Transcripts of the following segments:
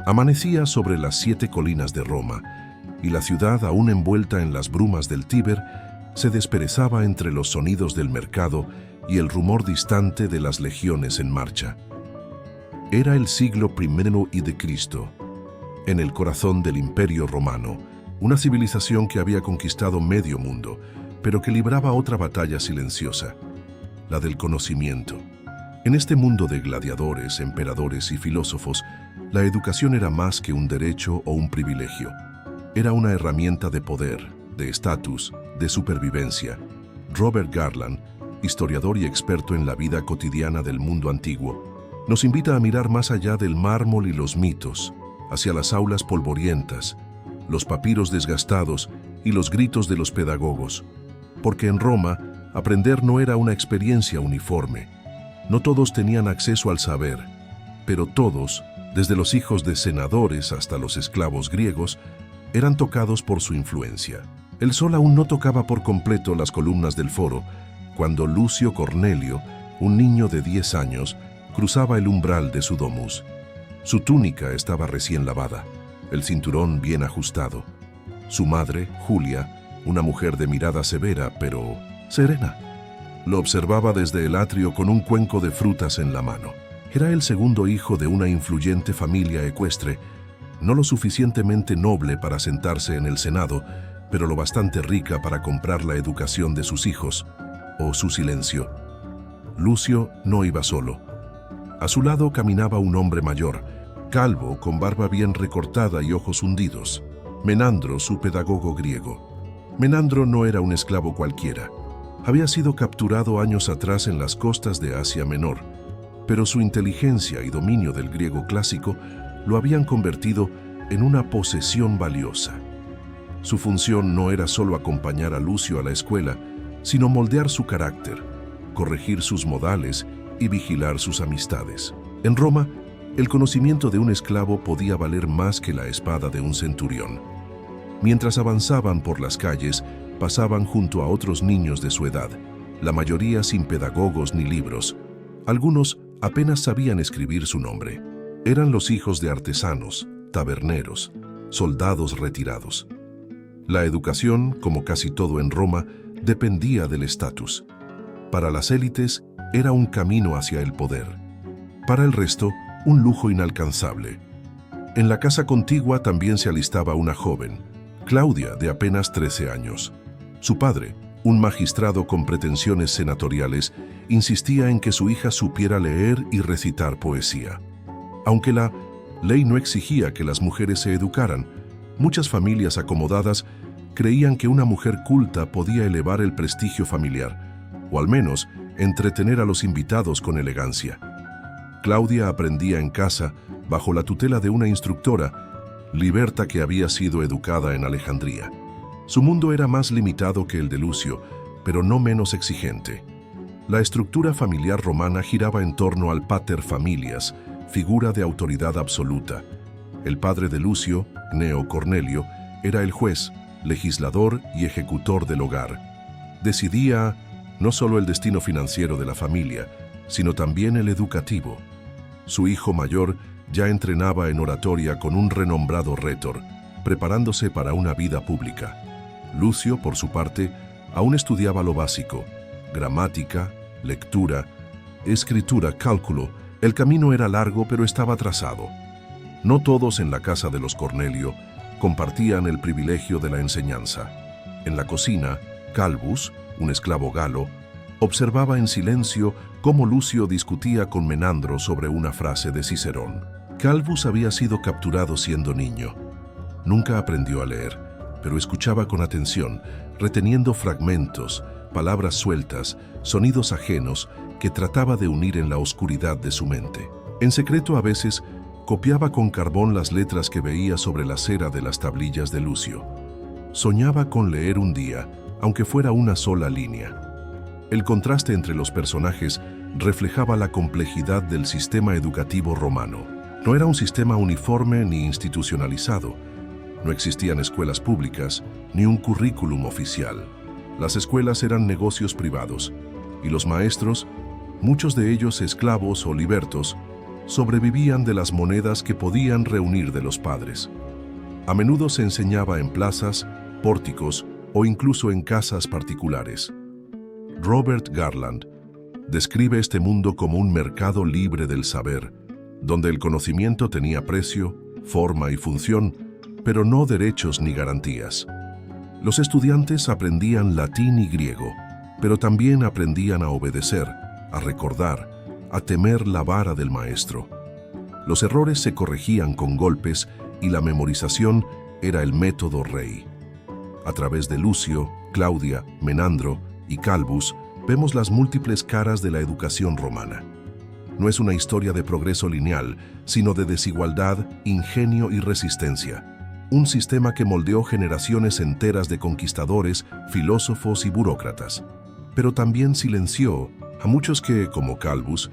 Amanecía sobre las 7 colinas de Roma, y la ciudad, aún envuelta en las brumas del Tíber, se desperezaba entre los sonidos del mercado y el rumor distante de las legiones en marcha. Era el siglo I y de Cristo, en el corazón del Imperio Romano, una civilización que había conquistado medio mundo, pero que libraba otra batalla silenciosa, la del conocimiento. En este mundo de gladiadores, emperadores y filósofos, la educación era más que un derecho o un privilegio. Era una herramienta de poder, de estatus, de supervivencia. Robert Garland, historiador y experto en la vida cotidiana del mundo antiguo, nos invita a mirar más allá del mármol y los mitos, hacia las aulas polvorientas, los papiros desgastados y los gritos de los pedagogos. Porque en Roma, aprender no era una experiencia uniforme. No todos tenían acceso al saber, pero todos, desde los hijos de senadores hasta los esclavos griegos, eran tocados por su influencia. El sol aún no tocaba por completo las columnas del foro, cuando Lucio Cornelio, un niño de 10 años, cruzaba el umbral de su domus. Su túnica estaba recién lavada, el cinturón bien ajustado. Su madre, Julia, una mujer de mirada severa, pero serena, lo observaba desde el atrio con un cuenco de frutas en la mano. Era el segundo hijo de una influyente familia ecuestre, no lo suficientemente noble para sentarse en el Senado, pero lo bastante rica para comprar la educación de sus hijos, o su silencio. Lucio no iba solo. A su lado caminaba un hombre mayor, calvo, con barba bien recortada y ojos hundidos, Menandro, su pedagogo griego. Menandro no era un esclavo cualquiera. Había sido capturado años atrás en las costas de Asia Menor, pero su inteligencia y dominio del griego clásico lo habían convertido en una posesión valiosa. Su función no era solo acompañar a Lucio a la escuela, sino moldear su carácter, corregir sus modales y vigilar sus amistades. En Roma, el conocimiento de un esclavo podía valer más que la espada de un centurión. Mientras avanzaban por las calles, pasaban junto a otros niños de su edad, la mayoría sin pedagogos ni libros. Algunos apenas sabían escribir su nombre. Eran los hijos de artesanos, taberneros, soldados retirados. La educación, como casi todo en Roma, dependía del estatus. Para las élites, era un camino hacia el poder. Para el resto, un lujo inalcanzable. En la casa contigua también se alistaba una joven, Claudia, de apenas 13 años. Su padre, un magistrado con pretensiones senatoriales, insistía en que su hija supiera leer y recitar poesía. Aunque la ley no exigía que las mujeres se educaran, muchas familias acomodadas creían que una mujer culta podía elevar el prestigio familiar, o al menos entretener a los invitados con elegancia. Claudia aprendía en casa, bajo la tutela de una instructora, Liberta, que había sido educada en Alejandría. Su mundo era más limitado que el de Lucio, pero no menos exigente. La estructura familiar romana giraba en torno al pater familias, figura de autoridad absoluta. El padre de Lucio, Gneo Cornelio, era el juez, legislador y ejecutor del hogar. Decidía no solo el destino financiero de la familia, sino también el educativo. Su hijo mayor ya entrenaba en oratoria con un renombrado rétor, preparándose para una vida pública. Lucio, por su parte, aún estudiaba lo básico: gramática, lectura, escritura, cálculo. El camino era largo, pero estaba trazado. No todos en la casa de los Cornelio compartían el privilegio de la enseñanza. En la cocina, Calvus, un esclavo galo, observaba en silencio cómo Lucio discutía con Menandro sobre una frase de Cicerón. Calvus había sido capturado siendo niño. Nunca aprendió a leer, pero escuchaba con atención, reteniendo fragmentos, palabras sueltas, sonidos ajenos que trataba de unir en la oscuridad de su mente. En secreto, a veces, copiaba con carbón las letras que veía sobre la cera de las tablillas de Lucio. Soñaba con leer un día, aunque fuera una sola línea. El contraste entre los personajes reflejaba la complejidad del sistema educativo romano. No era un sistema uniforme ni institucionalizado. No existían escuelas públicas, ni un currículum oficial. Las escuelas eran negocios privados, y los maestros, muchos de ellos esclavos o libertos, sobrevivían de las monedas que podían reunir de los padres. A menudo se enseñaba en plazas, pórticos o incluso en casas particulares. Robert Garland describe este mundo como un mercado libre del saber, donde el conocimiento tenía precio, forma y función, pero no derechos ni garantías. Los estudiantes aprendían latín y griego, pero también aprendían a obedecer, a recordar, a temer la vara del maestro. Los errores se corregían con golpes y la memorización era el método rey. A través de Lucio, Claudia, Menandro y Calvus vemos las múltiples caras de la educación romana. No es una historia de progreso lineal, sino de desigualdad, ingenio y resistencia. Un sistema que moldeó generaciones enteras de conquistadores, filósofos y burócratas. Pero también silenció a muchos que, como Calvus,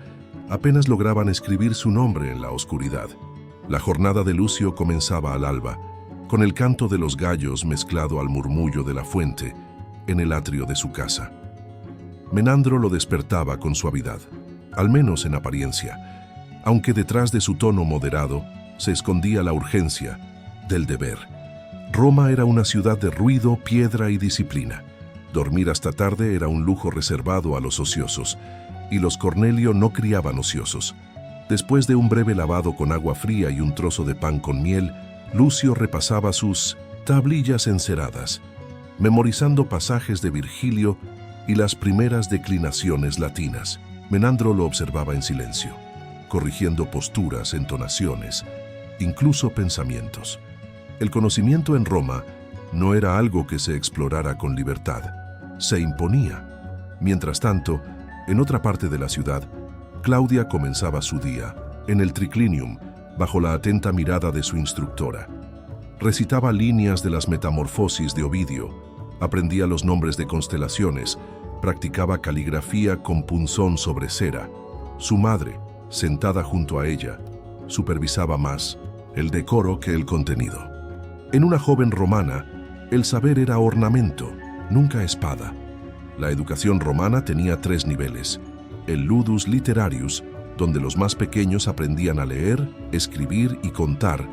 apenas lograban escribir su nombre en la oscuridad. La jornada de Lucio comenzaba al alba, con el canto de los gallos mezclado al murmullo de la fuente en el atrio de su casa. Menandro lo despertaba con suavidad, al menos en apariencia, aunque detrás de su tono moderado se escondía la urgencia del deber. Roma era una ciudad de ruido, piedra y disciplina. Dormir hasta tarde era un lujo reservado a los ociosos, y los Cornelio no criaban ociosos. Después de un breve lavado con agua fría y un trozo de pan con miel, Lucio repasaba sus tablillas enceradas, memorizando pasajes de Virgilio y las primeras declinaciones latinas. Menandro lo observaba en silencio, corrigiendo posturas, entonaciones, incluso pensamientos. El conocimiento en Roma no era algo que se explorara con libertad, se imponía. Mientras tanto, en otra parte de la ciudad, Claudia comenzaba su día, en el triclinium, bajo la atenta mirada de su instructora. Recitaba líneas de las Metamorfosis de Ovidio, aprendía los nombres de constelaciones, practicaba caligrafía con punzón sobre cera. Su madre, sentada junto a ella, supervisaba más el decoro que el contenido. En una joven romana, el saber era ornamento, nunca espada. La educación romana tenía 3 niveles: el ludus literarius, donde los más pequeños aprendían a leer, escribir y contar;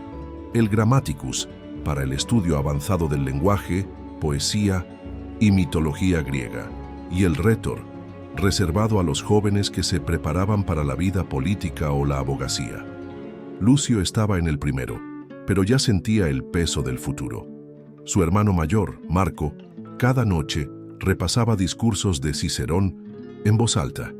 el grammaticus, para el estudio avanzado del lenguaje, poesía y mitología griega; y el rhetor, reservado a los jóvenes que se preparaban para la vida política o la abogacía. Lucio estaba en el primero, pero ya sentía el peso del futuro. Su hermano mayor, Marco, cada noche repasaba discursos de Cicerón en voz alta.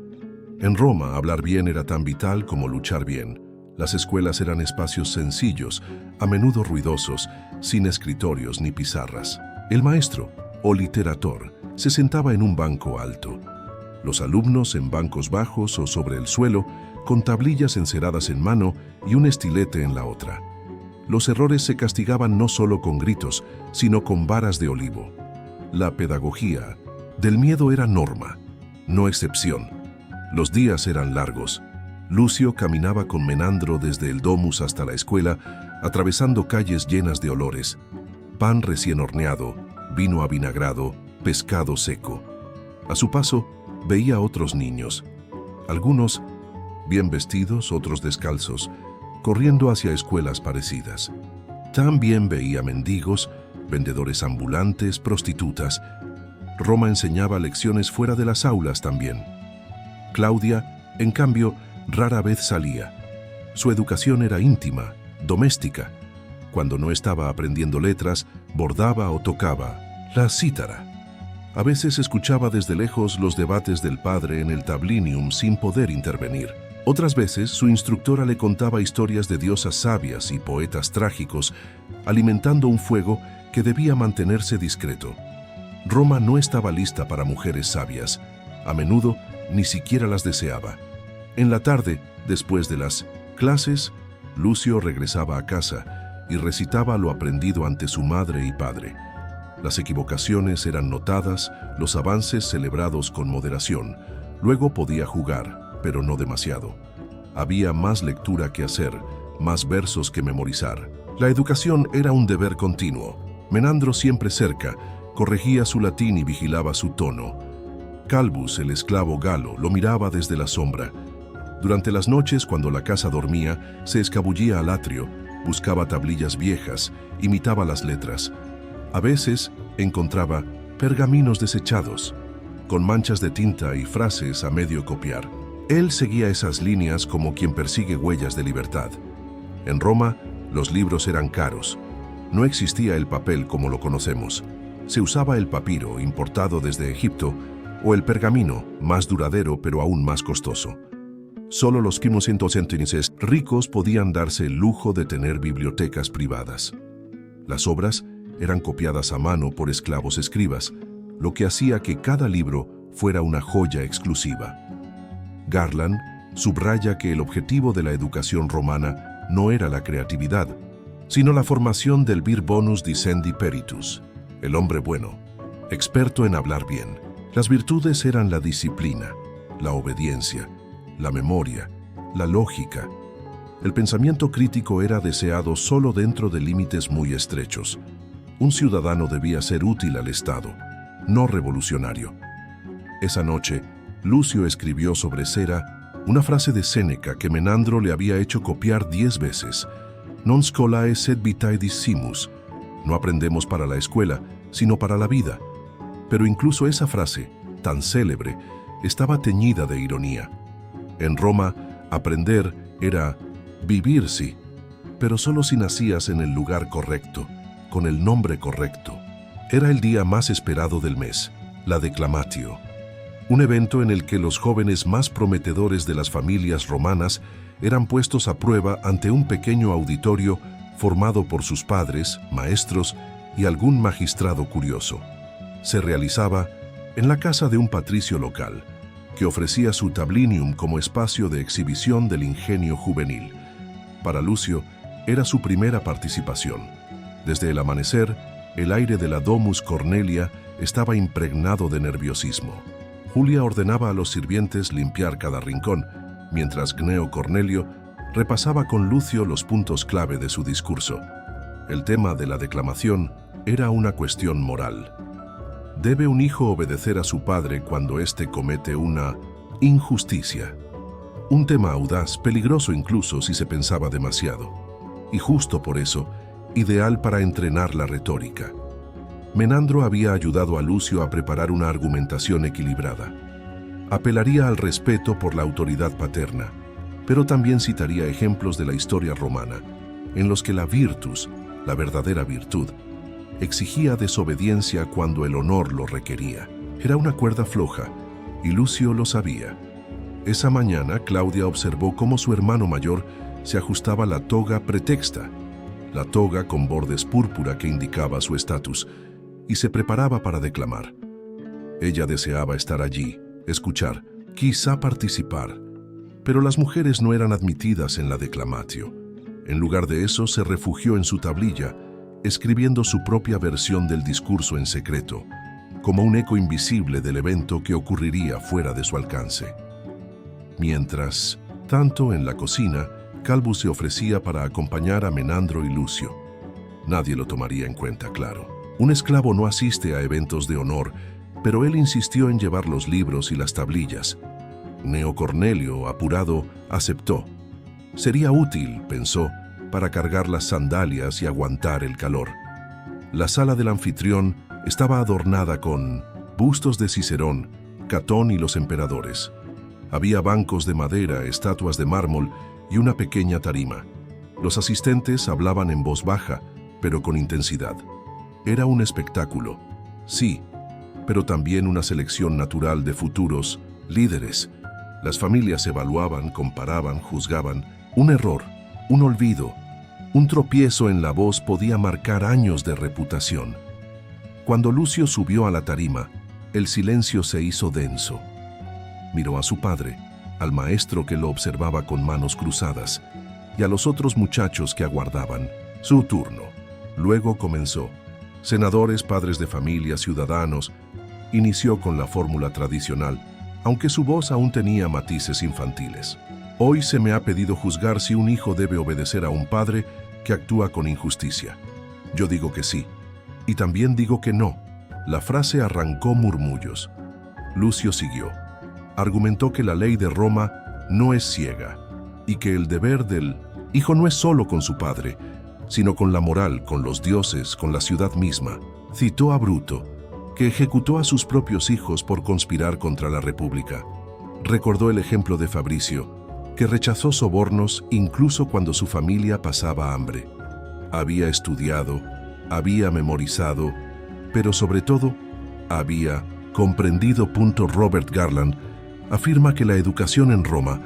En Roma, hablar bien era tan vital como luchar bien. Las escuelas eran espacios sencillos, a menudo ruidosos, sin escritorios ni pizarras. El maestro, o literator, se sentaba en un banco alto. Los alumnos en bancos bajos o sobre el suelo, con tablillas enceradas en mano y un estilete en la otra. Los errores se castigaban no solo con gritos, sino con varas de olivo. La pedagogía del miedo era norma, no excepción. Los días eran largos. Lucio caminaba con Menandro desde el domus hasta la escuela, atravesando calles llenas de olores: pan recién horneado, vino avinagrado, pescado seco. A su paso, veía a otros niños, algunos bien vestidos, otros descalzos, corriendo hacia escuelas parecidas. También veía mendigos, vendedores ambulantes, prostitutas. Roma enseñaba lecciones fuera de las aulas también. Claudia, en cambio, rara vez salía. Su educación era íntima, doméstica. Cuando no estaba aprendiendo letras, bordaba o tocaba la cítara. A veces escuchaba desde lejos los debates del padre en el tablinium sin poder intervenir. Otras veces, su instructora le contaba historias de diosas sabias y poetas trágicos, alimentando un fuego que debía mantenerse discreto. Roma no estaba lista para mujeres sabias. A menudo, ni siquiera las deseaba. En la tarde, después de las clases, Lucio regresaba a casa y recitaba lo aprendido ante su madre y padre. Las equivocaciones eran notadas, los avances celebrados con moderación. Luego podía jugar, pero no demasiado. Había más lectura que hacer, más versos que memorizar. La educación era un deber continuo. Menandro, siempre cerca, corregía su latín y vigilaba su tono. Calvus, el esclavo galo, lo miraba desde la sombra. Durante las noches, cuando la casa dormía, se escabullía al atrio, buscaba tablillas viejas, imitaba las letras. A veces encontraba pergaminos desechados, con manchas de tinta y frases a medio copiar. Él seguía esas líneas como quien persigue huellas de libertad. En Roma, los libros eran caros. No existía el papel como lo conocemos. Se usaba el papiro, importado desde Egipto, o el pergamino, más duradero pero aún más costoso. Solo los quimosentocentinices ricos podían darse el lujo de tener bibliotecas privadas. Las obras eran copiadas a mano por esclavos escribas, lo que hacía que cada libro fuera una joya exclusiva. Garland subraya que el objetivo de la educación romana no era la creatividad, sino la formación del vir bonus dicendi peritus, el hombre bueno, experto en hablar bien. Las virtudes eran la disciplina, la obediencia, la memoria, la lógica. El pensamiento crítico era deseado solo dentro de límites muy estrechos. Un ciudadano debía ser útil al Estado, no revolucionario. Esa noche, Lucio escribió sobre cera una frase de Séneca que Menandro le había hecho copiar 10 veces. Non scholae sed vitae discimus. No aprendemos para la escuela, sino para la vida. Pero incluso esa frase, tan célebre, estaba teñida de ironía. En Roma, aprender era vivir, sí, pero solo si nacías en el lugar correcto, con el nombre correcto. Era el día más esperado del mes, la declamatio, un evento en el que los jóvenes más prometedores de las familias romanas eran puestos a prueba ante un pequeño auditorio formado por sus padres, maestros y algún magistrado curioso. Se realizaba en la casa de un patricio local, que ofrecía su tablinium como espacio de exhibición del ingenio juvenil. Para Lucio, era su primera participación. Desde el amanecer, el aire de la Domus Cornelia estaba impregnado de nerviosismo. Julia ordenaba a los sirvientes limpiar cada rincón, mientras Gneo Cornelio repasaba con Lucio los puntos clave de su discurso. El tema de la declamación era una cuestión moral. ¿Debe un hijo obedecer a su padre cuando éste comete una injusticia? Un tema audaz, peligroso incluso si se pensaba demasiado. Y justo por eso, ideal para entrenar la retórica. Menandro había ayudado a Lucio a preparar una argumentación equilibrada. Apelaría al respeto por la autoridad paterna, pero también citaría ejemplos de la historia romana, en los que la virtus, la verdadera virtud, exigía desobediencia cuando el honor lo requería. Era una cuerda floja, y Lucio lo sabía. Esa mañana, Claudia observó cómo su hermano mayor se ajustaba la toga pretexta, la toga con bordes púrpura que indicaba su estatus, y se preparaba para declamar. Ella deseaba estar allí, escuchar, quizá participar, pero las mujeres no eran admitidas en la declamatio. En lugar de eso, se refugió en su tablilla, escribiendo su propia versión del discurso en secreto, como un eco invisible del evento que ocurriría fuera de su alcance. Mientras tanto, en la cocina, Calvus se ofrecía para acompañar a Menandro y Lucio. Nadie lo tomaría en cuenta, claro. Un esclavo no asiste a eventos de honor, pero él insistió en llevar los libros y las tablillas. Gneo Cornelio, apurado, aceptó. Sería útil, pensó, para cargar las sandalias y aguantar el calor. La sala del anfitrión estaba adornada con bustos de Cicerón, Catón y los emperadores. Había bancos de madera, estatuas de mármol y una pequeña tarima. Los asistentes hablaban en voz baja, pero con intensidad. Era un espectáculo, sí, pero también una selección natural de futuros líderes. Las familias evaluaban, comparaban, juzgaban. Un error, un olvido, un tropiezo en la voz podía marcar años de reputación. Cuando Lucio subió a la tarima, el silencio se hizo denso. Miró a su padre, al maestro que lo observaba con manos cruzadas, y a los otros muchachos que aguardaban su turno. Luego comenzó. Senadores, padres de familia, ciudadanos. Inició con la fórmula tradicional, aunque su voz aún tenía matices infantiles. Hoy se me ha pedido juzgar si un hijo debe obedecer a un padre que actúa con injusticia. Yo digo que sí, y también digo que no. La frase arrancó murmullos. Lucio siguió. Argumentó que la ley de Roma no es ciega, y que el deber del hijo no es solo con su padre, sino con la moral, con los dioses, con la ciudad misma. Citó a Bruto, que ejecutó a sus propios hijos por conspirar contra la República. Recordó el ejemplo de Fabricio, que rechazó sobornos incluso cuando su familia pasaba hambre. Había estudiado, había memorizado, pero sobre todo, había comprendido. Robert Garland afirma que la educación en Roma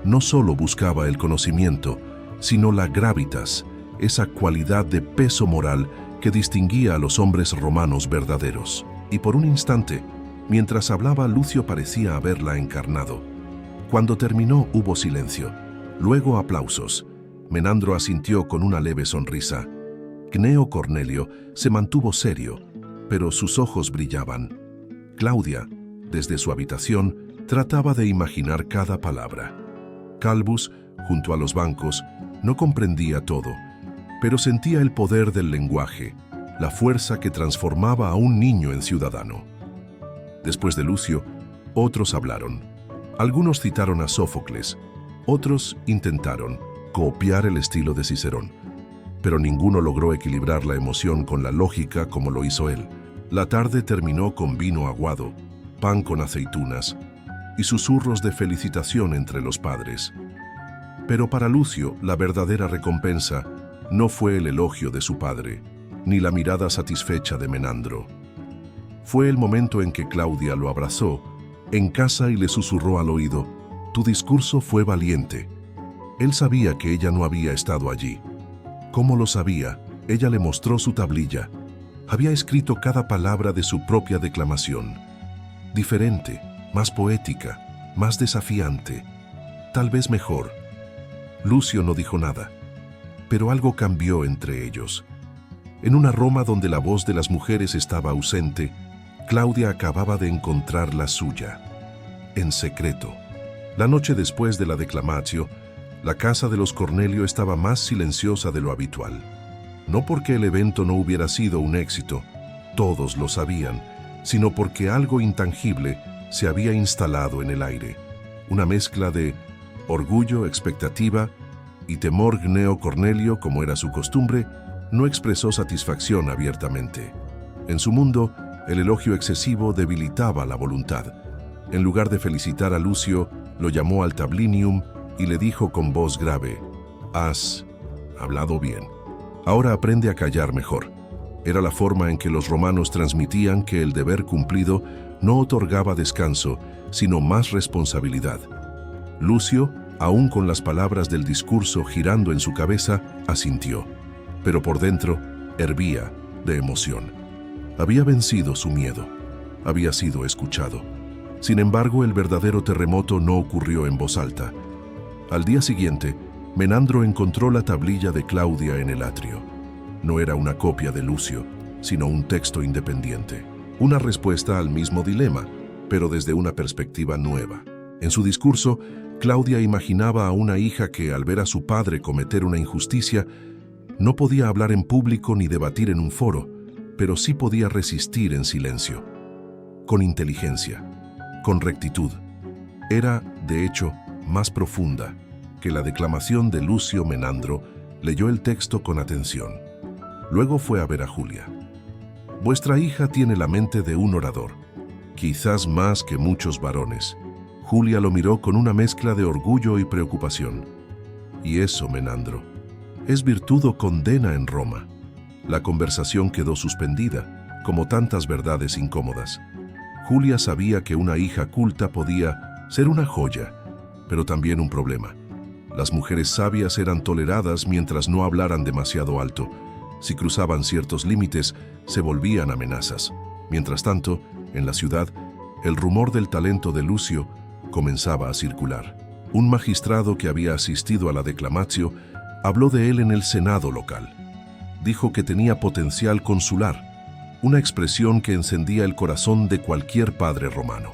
no solo buscaba el conocimiento, sino la gravitas, esa cualidad de peso moral que distinguía a los hombres romanos verdaderos. Y por un instante, mientras hablaba, Lucio parecía haberla encarnado. Cuando terminó hubo silencio, luego aplausos. Menandro asintió con una leve sonrisa. Gneo Cornelio se mantuvo serio, pero sus ojos brillaban. Claudia, desde su habitación, trataba de imaginar cada palabra. Calvus, junto a los bancos, no comprendía todo, pero sentía el poder del lenguaje, la fuerza que transformaba a un niño en ciudadano. Después de Lucio, otros hablaron. Algunos citaron a Sófocles, otros intentaron copiar el estilo de Cicerón, pero ninguno logró equilibrar la emoción con la lógica como lo hizo él. La tarde terminó con vino aguado, pan con aceitunas y susurros de felicitación entre los padres. Pero para Lucio, la verdadera recompensa no fue el elogio de su padre, ni la mirada satisfecha de Menandro. Fue el momento en que Claudia lo abrazó en casa y le susurró al oído: «Tu discurso fue valiente». Él sabía que ella no había estado allí. ¿Cómo lo sabía? Ella le mostró su tablilla. Había escrito cada palabra de su propia declamación. Diferente, más poética, más desafiante, tal vez mejor. Lucio no dijo nada, pero algo cambió entre ellos. En una Roma donde la voz de las mujeres estaba ausente, Claudia acababa de encontrar la suya, en secreto. La noche después de la declamatio, la casa de los Cornelio estaba más silenciosa de lo habitual. No porque el evento no hubiera sido un éxito, todos lo sabían, sino porque algo intangible se había instalado en el aire. Una mezcla de orgullo, expectativa y temor. Gneo Cornelio, como era su costumbre, no expresó satisfacción abiertamente. En su mundo, el elogio excesivo debilitaba la voluntad. En lugar de felicitar a Lucio, lo llamó al tablinium y le dijo con voz grave: «Has hablado bien. Ahora aprende a callar mejor». Era la forma en que los romanos transmitían que el deber cumplido no otorgaba descanso, sino más responsabilidad. Lucio, aún con las palabras del discurso girando en su cabeza, asintió, pero por dentro hervía de emoción. Había vencido su miedo, había sido escuchado. Sin embargo, el verdadero terremoto no ocurrió en voz alta. Al día siguiente, Menandro encontró la tablilla de Claudia en el atrio. No era una copia de Lucio, sino un texto independiente. Una respuesta al mismo dilema, pero desde una perspectiva nueva. En su discurso, Claudia imaginaba a una hija que, al ver a su padre cometer una injusticia, no podía hablar en público ni debatir en un foro, pero sí podía resistir en silencio, con inteligencia, con rectitud. Era, de hecho, más profunda que la declamación de Lucio. Menandro leyó el texto con atención. Luego fue a ver a Julia. «Vuestra hija tiene la mente de un orador, quizás más que muchos varones». Julia lo miró con una mezcla de orgullo y preocupación. «Y eso, Menandro, es virtud o condena en Roma». La conversación quedó suspendida, como tantas verdades incómodas. Julia sabía que una hija culta podía ser una joya, pero también un problema. Las mujeres sabias eran toleradas mientras no hablaran demasiado alto. Si cruzaban ciertos límites, se volvían amenazas. Mientras tanto, en la ciudad, el rumor del talento de Lucio comenzaba a circular. Un magistrado que había asistido a la declamatio habló de él en el Senado local. Dijo que tenía potencial consular, una expresión que encendía el corazón de cualquier padre romano.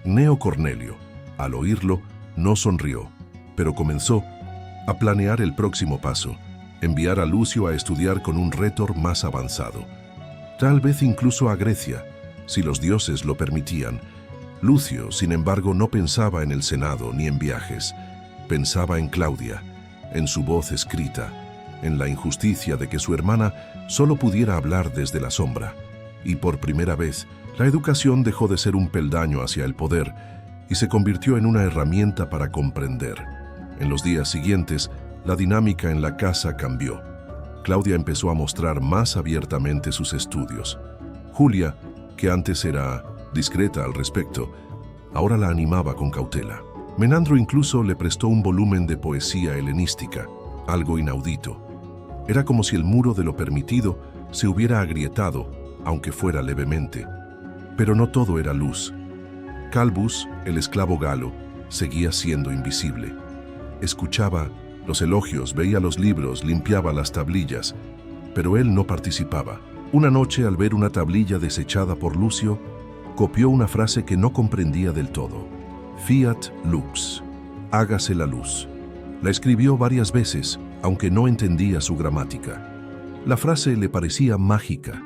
Gneo Cornelio, al oírlo, no sonrió, pero comenzó a planear el próximo paso: enviar a Lucio a estudiar con un rétor más avanzado. Tal vez incluso a Grecia, si los dioses lo permitían, Lucio, sin embargo, no pensaba en el Senado ni en viajes. Pensaba en Claudia, en su voz escrita, en la injusticia de que su hermana solo pudiera hablar desde la sombra. Y por primera vez, la educación dejó de ser un peldaño hacia el poder y se convirtió en una herramienta para comprender. En los días siguientes, la dinámica en la casa cambió. Claudia empezó a mostrar más abiertamente sus estudios. Julia, que antes era discreta al respecto, ahora la animaba con cautela. Menandro incluso le prestó un volumen de poesía helenística, algo inaudito. Era como si el muro de lo permitido se hubiera agrietado, aunque fuera levemente. Pero no todo era luz. Calbus, el esclavo galo, seguía siendo invisible. Escuchaba los elogios, veía los libros, limpiaba las tablillas, pero él no participaba. Una noche, al ver una tablilla desechada por Lucio, copió una frase que no comprendía del todo. Fiat lux, hágase la luz. La escribió varias veces, aunque no entendía su gramática. La frase le parecía mágica.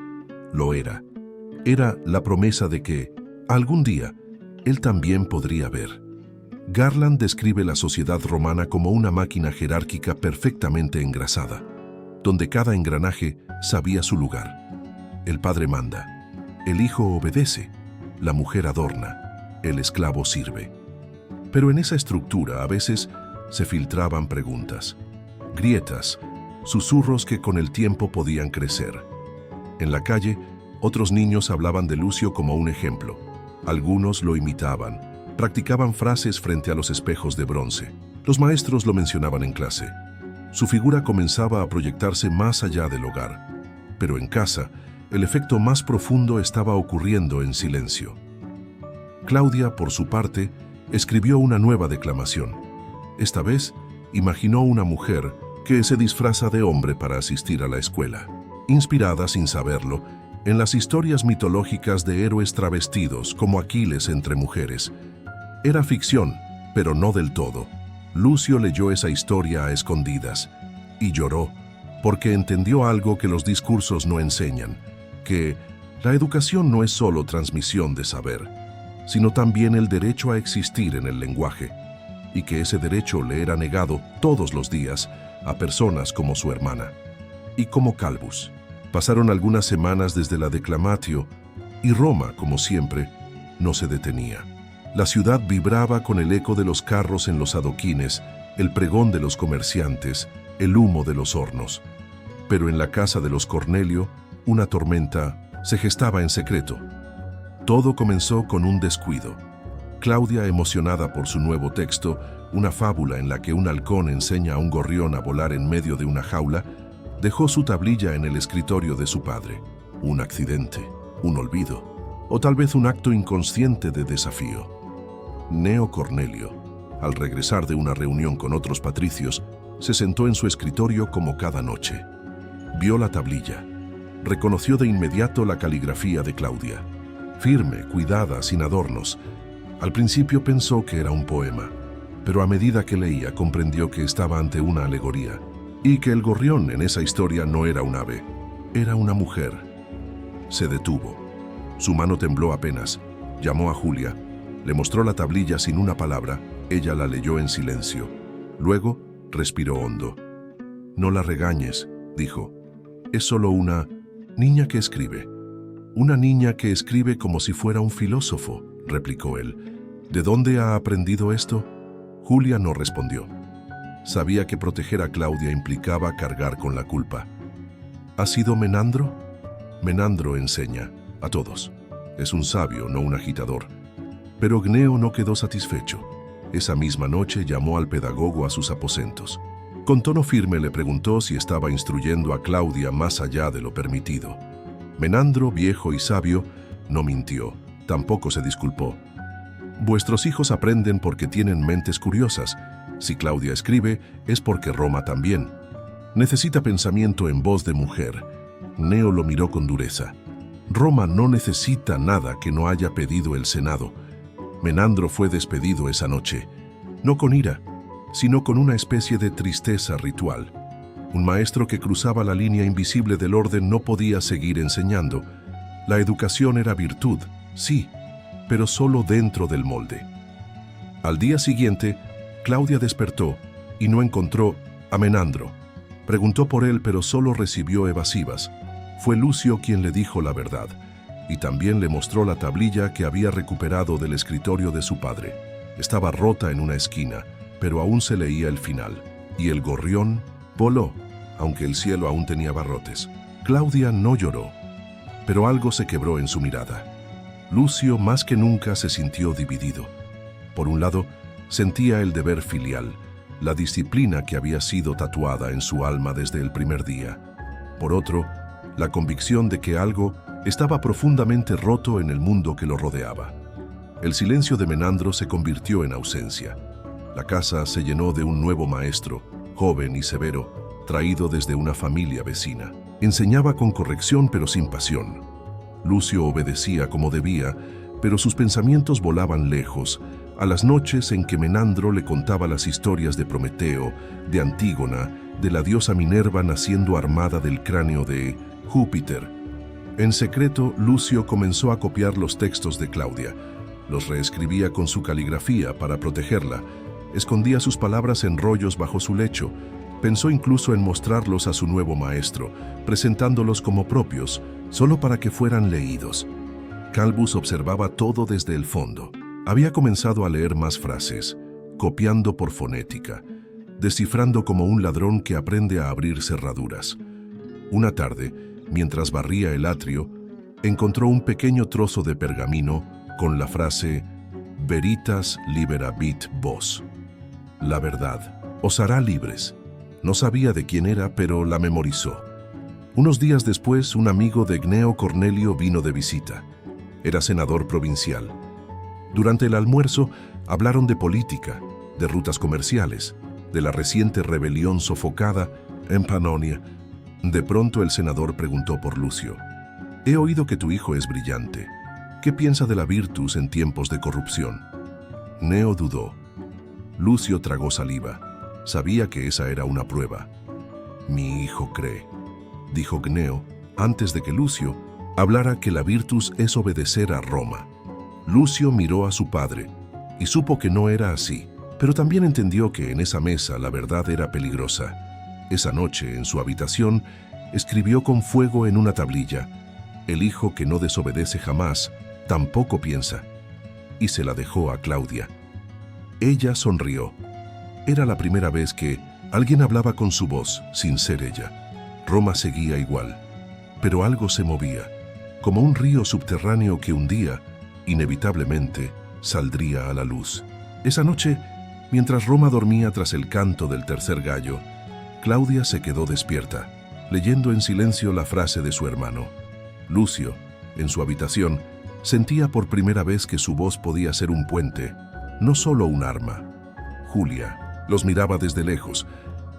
Lo era. Era la promesa de que, algún día, él también podría ver. Garland describe la sociedad romana como una máquina jerárquica perfectamente engrasada, donde cada engranaje sabía su lugar. El padre manda, el hijo obedece, la mujer adorna, el esclavo sirve. Pero en esa estructura a veces se filtraban preguntas, grietas, susurros que con el tiempo podían crecer. En la calle, otros niños hablaban de Lucio como un ejemplo. Algunos lo imitaban, practicaban frases frente a los espejos de bronce. Los maestros lo mencionaban en clase. Su figura comenzaba a proyectarse más allá del hogar. Pero en casa, el efecto más profundo estaba ocurriendo en silencio. Claudia, por su parte, escribió una nueva declamación. Esta vez, imaginó una mujer que se disfraza de hombre para asistir a la escuela, inspirada, sin saberlo, en las historias mitológicas de héroes travestidos como Aquiles entre mujeres. Era ficción, pero no del todo. Lucio leyó esa historia a escondidas y lloró porque entendió algo que los discursos no enseñan, que la educación no es solo transmisión de saber, sino también el derecho a existir en el lenguaje, y que ese derecho le era negado todos los días a personas como su hermana y como Calbus. Pasaron algunas semanas desde la declamatio y Roma, como siempre, no se detenía. La ciudad vibraba con el eco de los carros en los adoquines, el pregón de los comerciantes, el humo de los hornos. Pero en la casa de los Cornelio, una tormenta se gestaba en secreto. Todo comenzó con un descuido. Claudia, emocionada por su nuevo texto, una fábula en la que un halcón enseña a un gorrión a volar en medio de una jaula, dejó su tablilla en el escritorio de su padre. Un accidente, un olvido, o tal vez un acto inconsciente de desafío. Gneo Cornelio, al regresar de una reunión con otros patricios, se sentó en su escritorio como cada noche. Vio la tablilla. Reconoció de inmediato la caligrafía de Claudia. Firme, cuidada, sin adornos. Al principio pensó que era un poema, pero a medida que leía comprendió que estaba ante una alegoría y que el gorrión en esa historia no era un ave, era una mujer. Se detuvo. Su mano tembló apenas. Llamó a Julia. Le mostró la tablilla sin una palabra. Ella la leyó en silencio. Luego, respiró hondo. «No la regañes», dijo. «Es solo una niña que escribe». «Una niña que escribe como si fuera un filósofo», replicó él. «¿De dónde ha aprendido esto?» Julia no respondió. Sabía que proteger a Claudia implicaba cargar con la culpa. ¿Ha sido Menandro? Menandro enseña a todos. Es un sabio, no un agitador. Pero Gneo no quedó satisfecho. Esa misma noche llamó al pedagogo a sus aposentos. Con tono firme le preguntó si estaba instruyendo a Claudia más allá de lo permitido. Menandro, viejo y sabio, no mintió, tampoco se disculpó. «Vuestros hijos aprenden porque tienen mentes curiosas. Si Claudia escribe, es porque Roma también. Necesita pensamiento en voz de mujer». Gneo lo miró con dureza. «Roma no necesita nada que no haya pedido el Senado». Menandro fue despedido esa noche, no con ira, sino con una especie de tristeza ritual. Un maestro que cruzaba la línea invisible del orden no podía seguir enseñando. La educación era virtud, sí, pero solo dentro del molde. Al día siguiente, Claudia despertó y no encontró a Menandro. Preguntó por él, pero solo recibió evasivas. Fue Lucio quien le dijo la verdad, y también le mostró la tablilla que había recuperado del escritorio de su padre. Estaba rota en una esquina, pero aún se leía el final. Y el gorrión voló, aunque el cielo aún tenía barrotes. Claudia no lloró, pero algo se quebró en su mirada. Lucio más que nunca se sintió dividido. Por un lado, sentía el deber filial, la disciplina que había sido tatuada en su alma desde el primer día. Por otro, la convicción de que algo estaba profundamente roto en el mundo que lo rodeaba. El silencio de Menandro se convirtió en ausencia. La casa se llenó de un nuevo maestro, joven y severo, traído desde una familia vecina. Enseñaba con corrección pero sin pasión. Lucio obedecía como debía, pero sus pensamientos volaban lejos, a las noches en que Menandro le contaba las historias de Prometeo, de Antígona, de la diosa Minerva naciendo armada del cráneo de Júpiter. En secreto, Lucio comenzó a copiar los textos de Claudia. Los reescribía con su caligrafía para protegerla. Escondía sus palabras en rollos bajo su lecho. Pensó incluso en mostrarlos a su nuevo maestro, presentándolos como propios, solo para que fueran leídos. Calvus observaba todo desde el fondo. Había comenzado a leer más frases, copiando por fonética, descifrando como un ladrón que aprende a abrir cerraduras. Una tarde, mientras barría el atrio, encontró un pequeño trozo de pergamino con la frase «Veritas liberabit vos». La verdad os hará libres. No sabía de quién era, pero la memorizó. Unos días después, un amigo de Gneo Cornelio vino de visita. Era senador provincial. Durante el almuerzo hablaron de política, de rutas comerciales, de la reciente rebelión sofocada en Panonia. De pronto el senador preguntó por Lucio. «He oído que tu hijo es brillante. ¿Qué piensa de la Virtus en tiempos de corrupción?» Gneo dudó. Lucio tragó saliva. Sabía que esa era una prueba. «Mi hijo cree», dijo Gneo, antes de que Lucio hablara, que la Virtus es obedecer a Roma. Lucio miró a su padre y supo que no era así, pero también entendió que en esa mesa la verdad era peligrosa. Esa noche, en su habitación, escribió con fuego en una tablilla: «El hijo que no desobedece jamás, tampoco piensa», y se la dejó a Claudia. Ella sonrió. Era la primera vez que alguien hablaba con su voz, sin ser ella. Roma seguía igual, pero algo se movía, como un río subterráneo que un día, inevitablemente, saldría a la luz. Esa noche, mientras Roma dormía tras el canto del tercer gallo, Claudia se quedó despierta, leyendo en silencio la frase de su hermano. Lucio, en su habitación, sentía por primera vez que su voz podía ser un puente, no solo un arma. Julia los miraba desde lejos.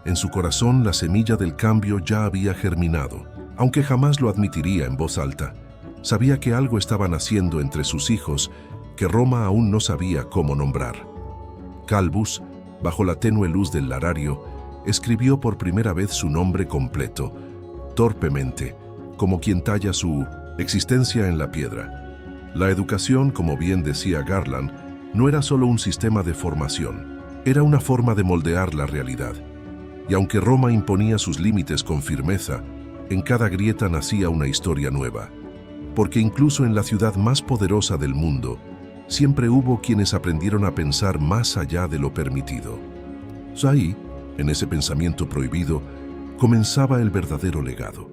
En su corazón la semilla del cambio ya había germinado, aunque jamás lo admitiría en voz alta. Sabía que algo estaba naciendo entre sus hijos que Roma aún no sabía cómo nombrar. Calvus, bajo la tenue luz del larario, escribió por primera vez su nombre completo, torpemente, como quien talla su existencia en la piedra. La educación, como bien decía Garland, no era solo un sistema de formación, era una forma de moldear la realidad. Y aunque Roma imponía sus límites con firmeza, en cada grieta nacía una historia nueva. Porque incluso en la ciudad más poderosa del mundo, siempre hubo quienes aprendieron a pensar más allá de lo permitido. Ahí, en ese pensamiento prohibido, comenzaba el verdadero legado.